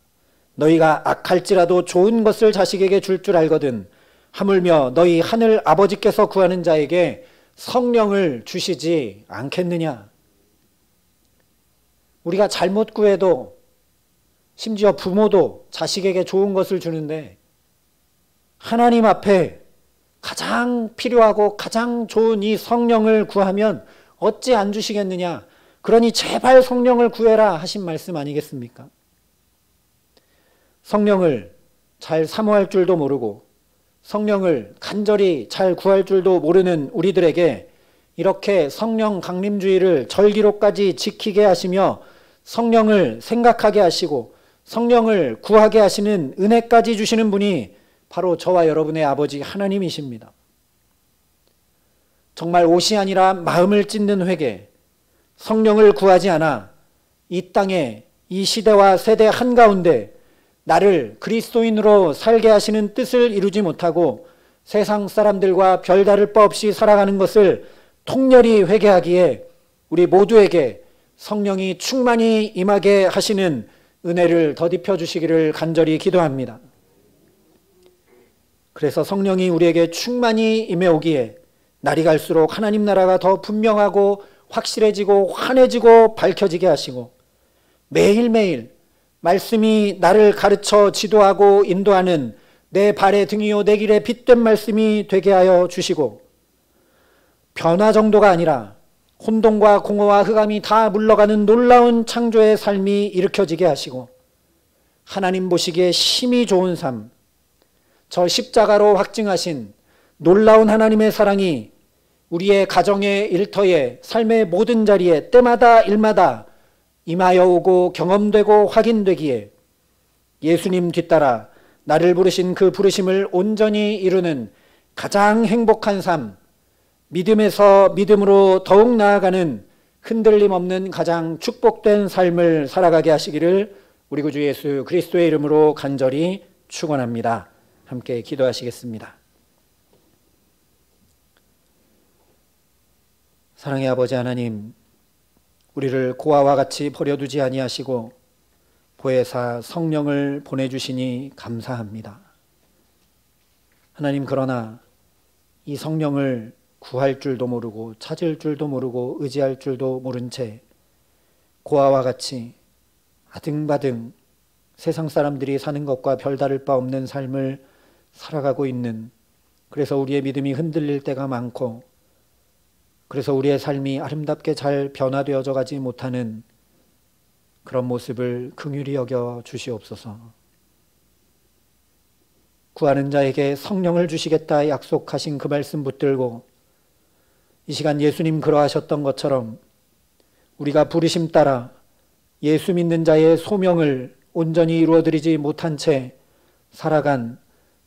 너희가 악할지라도 좋은 것을 자식에게 줄 줄 알거든 하물며 너희 하늘 아버지께서 구하는 자에게 성령을 주시지 않겠느냐. 우리가 잘못 구해도 심지어 부모도 자식에게 좋은 것을 주는데 하나님 앞에 가장 필요하고 가장 좋은 이 성령을 구하면 어찌 안 주시겠느냐. 그러니 제발 성령을 구해라 하신 말씀 아니겠습니까? 성령을 잘 사모할 줄도 모르고 성령을 간절히 잘 구할 줄도 모르는 우리들에게 이렇게 성령 강림주의를 절기로까지 지키게 하시며 성령을 생각하게 하시고 성령을 구하게 하시는 은혜까지 주시는 분이 바로 저와 여러분의 아버지 하나님이십니다. 정말 옷이 아니라 마음을 찢는 회개, 성령을 구하지 않아 이 땅에 이 시대와 세대 한가운데 나를 그리스도인으로 살게 하시는 뜻을 이루지 못하고 세상 사람들과 별다를 바 없이 살아가는 것을 통렬히 회개하기에 우리 모두에게 성령이 충만히 임하게 하시는 은혜를 더딥혀 주시기를 간절히 기도합니다. 그래서 성령이 우리에게 충만히 임해오기에 날이 갈수록 하나님 나라가 더 분명하고 확실해지고 환해지고 밝혀지게 하시고 매일매일 말씀이 나를 가르쳐 지도하고 인도하는 내 발의 등이요 내 길의 빛된 말씀이 되게 하여 주시고 변화 정도가 아니라 혼돈과 공허와 흑암이 다 물러가는 놀라운 창조의 삶이 일으켜지게 하시고 하나님 보시기에 심히 좋은 삶, 저 십자가로 확증하신 놀라운 하나님의 사랑이 우리의 가정의 일터에 삶의 모든 자리에 때마다 일마다 임하여 오고 경험되고 확인되기에 예수님 뒤따라 나를 부르신 그 부르심을 온전히 이루는 가장 행복한 삶, 믿음에서 믿음으로 더욱 나아가는 흔들림 없는 가장 축복된 삶을 살아가게 하시기를 우리 구주 예수 그리스도의 이름으로 간절히 축원합니다. 함께 기도하시겠습니다. 사랑의 아버지 하나님, 우리를 고아와 같이 버려두지 아니하시고 보혜사 성령을 보내주시니 감사합니다. 하나님, 그러나 이 성령을 구할 줄도 모르고 찾을 줄도 모르고 의지할 줄도 모른 채 고아와 같이 아등바등 세상 사람들이 사는 것과 별다를 바 없는 삶을 살아가고 있는, 그래서 우리의 믿음이 흔들릴 때가 많고, 그래서 우리의 삶이 아름답게 잘 변화되어져 가지 못하는 그런 모습을 긍휼히 여겨 주시옵소서. 구하는 자에게 성령을 주시겠다 약속하신 그 말씀 붙들고 이 시간 예수님 그러하셨던 것처럼 우리가 부르심 따라 예수 믿는 자의 소명을 온전히 이루어드리지 못한 채 살아간,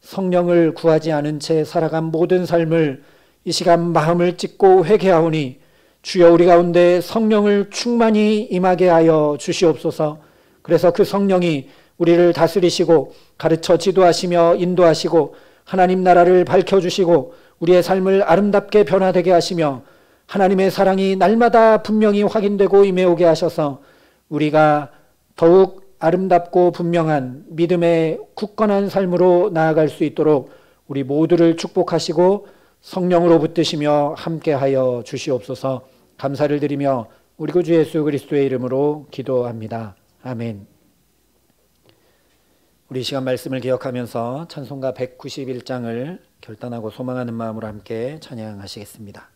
성령을 구하지 않은 채 살아간 모든 삶을 이 시간 마음을 찢고 회개하오니 주여 우리 가운데 성령을 충만히 임하게 하여 주시옵소서. 그래서 그 성령이 우리를 다스리시고 가르쳐 지도하시며 인도하시고 하나님 나라를 밝혀주시고 우리의 삶을 아름답게 변화되게 하시며 하나님의 사랑이 날마다 분명히 확인되고 임해오게 하셔서 우리가 더욱 아름답고 분명한 믿음의 굳건한 삶으로 나아갈 수 있도록 우리 모두를 축복하시고 성령으로 붙드시며 함께하여 주시옵소서. 감사를 드리며 우리 구주 예수 그리스도의 이름으로 기도합니다. 아멘. 우리 이 시간 말씀을 기억하면서 찬송가 191장을 결단하고 소망하는 마음으로 함께 찬양하시겠습니다.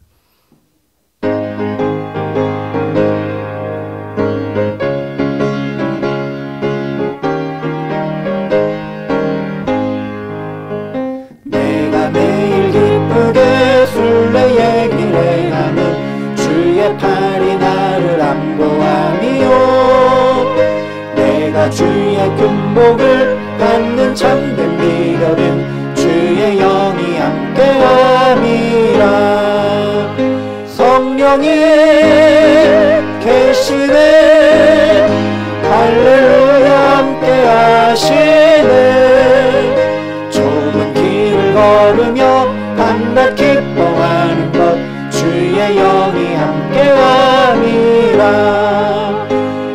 내가 매일 기쁘게 순례의 길에 가는 주의 팔이 나를 안보함이요, 내가 주의 금복을 받는 참된 비결은 주의 영이 함께함이라. 성령이 계시네, 할렐루야 함께하시네. 좁은 길을 걸으며 밤낮 기뻐하는 것 주의 영이 함께함이라.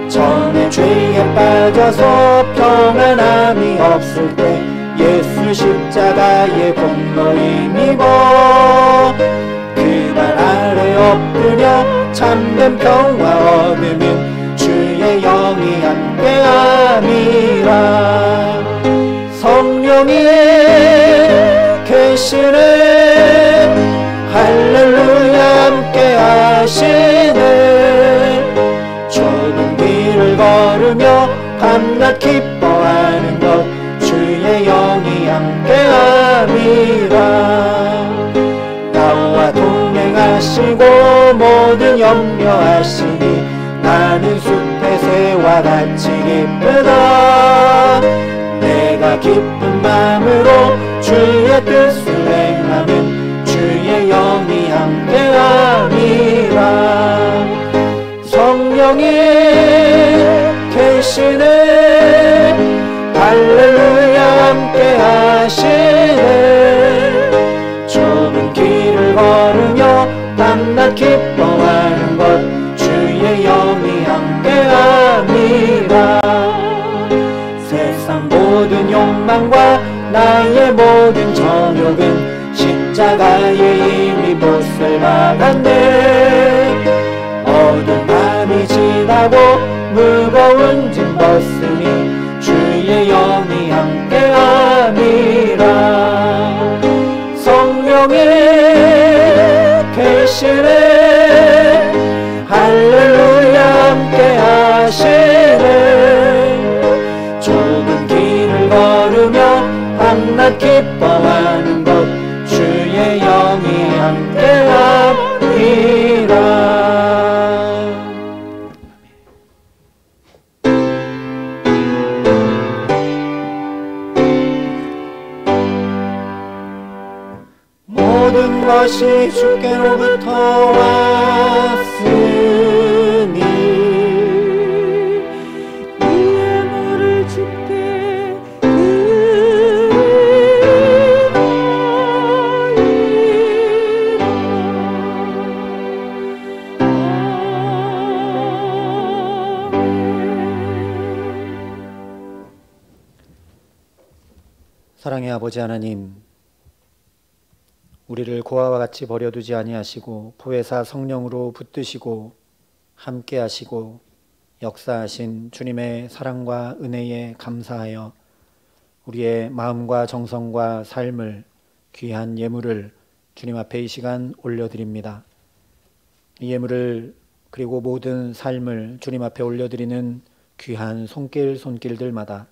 전에 죄에 빠져서 평안함이 없을 때 예수 십자가의 공로 힘입어 그 발 아래 엎드려 참된 평화 얻으면 주의 영이 함께함이라. 성령이 계시네, 할렐루야 함께하시네. 좁은 길을 걸으며 밤낮 기뻐하는 것 주의 영이 함께함이라. 나와 동행하시고 모든 염려하시니 나는 숲의 새와 같이 기쁘다. 내가 기쁜 마음으로 주의 뜻을 행하면 주의 영이 함께함이라. 성령이 계시네, 할렐루야 함께하시네. 좁은 길을 걸으며 밤낮 기뻐하는 것 주의 영이 함께함이라. 세상 모든 욕망과 나의 모든 정욕은 십자가에 이미 못을 박았네. 어두운 밤이 지나고 무거운 짐 벗으니 주의 영이 함께함이라. 성령이 계시네, 할렐루야 함께하시네. 좁은 길을 걸으며 밤낮 기뻐하는 것 주의 영이 함께함이라. 것이 주께로부터 왔으니 이의 물을 주께 사랑의 아버지 하나님, 우리를 고아와 같이 버려두지 아니하시고 보혜사 성령으로 붙드시고 함께하시고 역사하신 주님의 사랑과 은혜에 감사하여 우리의 마음과 정성과 삶을, 귀한 예물을 주님 앞에 이 시간 올려드립니다. 이 예물을 그리고 모든 삶을 주님 앞에 올려드리는 귀한 손길들마다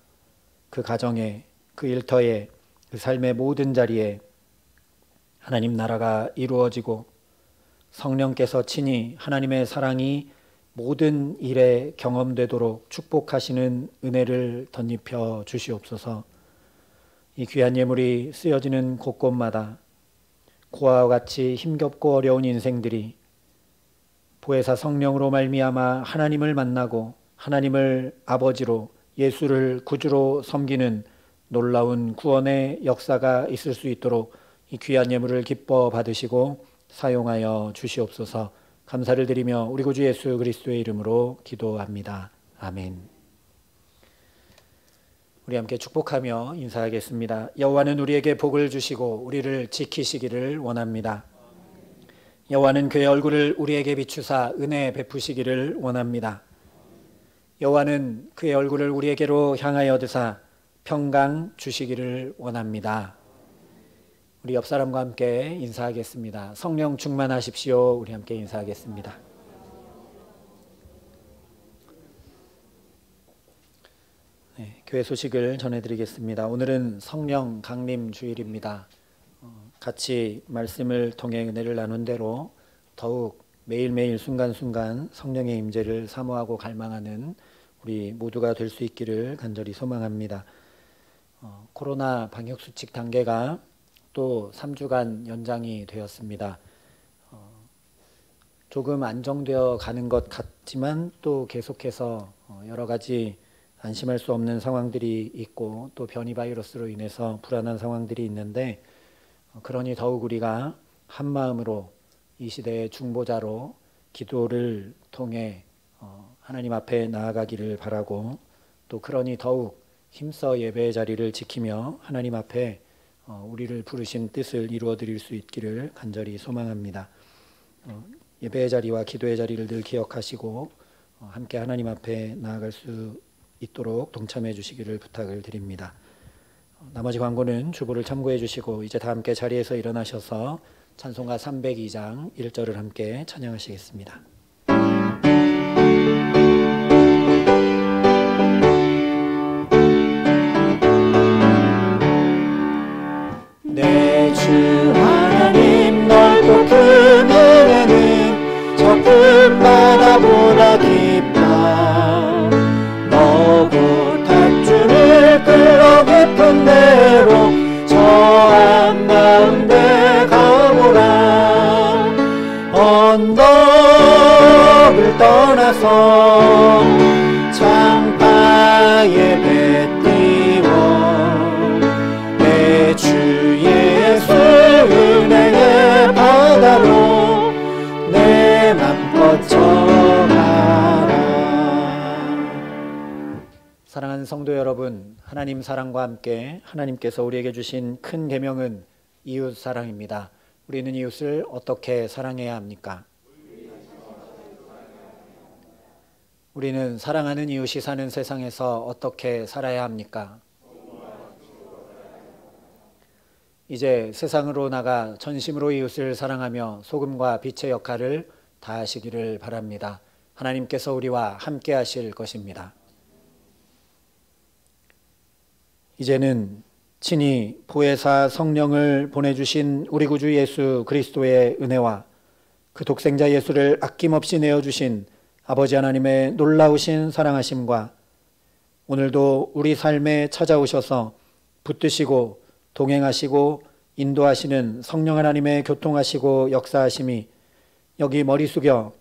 그 가정에, 그 일터에, 그 삶의 모든 자리에 하나님 나라가 이루어지고 성령께서 친히 하나님의 사랑이 모든 일에 경험되도록 축복하시는 은혜를 덧입혀 주시옵소서. 이 귀한 예물이 쓰여지는 곳곳마다 고아와 같이 힘겹고 어려운 인생들이 보혜사 성령으로 말미암아 하나님을 만나고 하나님을 아버지로, 예수를 구주로 섬기는 놀라운 구원의 역사가 있을 수 있도록 이 귀한 예물을 기뻐 받으시고 사용하여 주시옵소서. 감사를 드리며 우리 구주 예수 그리스도의 이름으로 기도합니다. 아멘. 우리 함께 축복하며 인사하겠습니다. 여호와는 우리에게 복을 주시고 우리를 지키시기를 원합니다. 여호와는 그의 얼굴을 우리에게 비추사 은혜 베푸시기를 원합니다. 여호와는 그의 얼굴을 우리에게로 향하여 드사 평강 주시기를 원합니다. 우리 옆 사람과 함께 인사하겠습니다. 성령 충만하십시오. 우리 함께 인사하겠습니다. 네, 교회 소식을 전해드리겠습니다. 오늘은 성령 강림 주일입니다. 같이 말씀을 통해 은혜를 나눈 대로 더욱 매일매일 순간순간 성령의 임재를 사모하고 갈망하는 우리 모두가 될 수 있기를 간절히 소망합니다. 코로나 방역수칙 단계가 또 3주간 연장이 되었습니다. 조금 안정되어 가는 것 같지만 또 계속해서 여러 가지 안심할 수 없는 상황들이 있고 또 변이 바이러스로 인해서 불안한 상황들이 있는데, 그러니 더욱 우리가 한 마음으로 이 시대의 중보자로 기도를 통해 하나님 앞에 나아가기를 바라고, 또 그러니 더욱 힘써 예배의 자리를 지키며 하나님 앞에 우리를 부르신 뜻을 이루어 드릴 수 있기를 간절히 소망합니다. 예배의 자리와 기도의 자리를 늘 기억하시고 함께 하나님 앞에 나아갈 수 있도록 동참해 주시기를 부탁을 드립니다. 나머지 광고는 주보를 참고해 주시고 이제 다 함께 자리에서 일어나셔서 찬송가 302장 1절을 함께 찬양하시겠습니다. 내 주 하나님 넓고 큰 은혜는 적금마다 보다 깊다. 너고 탓주를 끌어 깊은 대로 저 한가운데 가보라. 언덕을 떠나서 창가에 배 띄워 내 주 예수 은혜의 바다로 내 맘 뻗쳐가라. 사랑하는 성도 여러분, 하나님 사랑과 함께 하나님께서 우리에게 주신 큰 계명은 이웃 사랑입니다. 우리는 이웃을 어떻게 사랑해야 합니까? 우리는 사랑하는 이웃이 사는 세상에서 어떻게 살아야 합니까? 이제 세상으로 나가 전심으로 이웃을 사랑하며 소금과 빛의 역할을 다하시기를 바랍니다. 하나님께서 우리와 함께 하실 것입니다. 이제는 친히 보혜사 성령을 보내주신 우리 구주 예수 그리스도의 은혜와 그 독생자 예수를 아낌없이 내어주신 아버지 하나님의 놀라우신 사랑하심과 오늘도 우리 삶에 찾아오셔서 붙드시고 동행하시고 인도하시는 성령 하나님의 교통하시고 역사하심이 여기 머리 숙여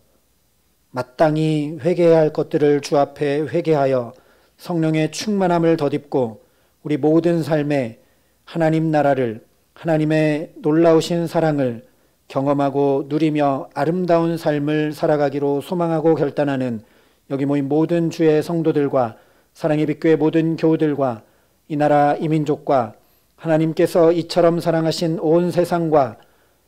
마땅히 회개해야 할 것들을 주 앞에 회개하여 성령의 충만함을 덧입고 우리 모든 삶에 하나님 나라를, 하나님의 놀라우신 사랑을 경험하고 누리며 아름다운 삶을 살아가기로 소망하고 결단하는 여기 모인 모든 주의 성도들과 사랑의 빛교회 모든 교우들과 이 나라 이 민족과 하나님께서 이처럼 사랑하신 온 세상과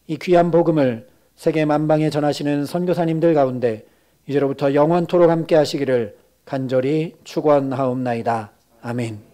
이 귀한 복음을 세계 만방에 전하시는 선교사님들 가운데 이제로부터 영원토록 함께 하시기를 간절히 축원하옵나이다. 아멘.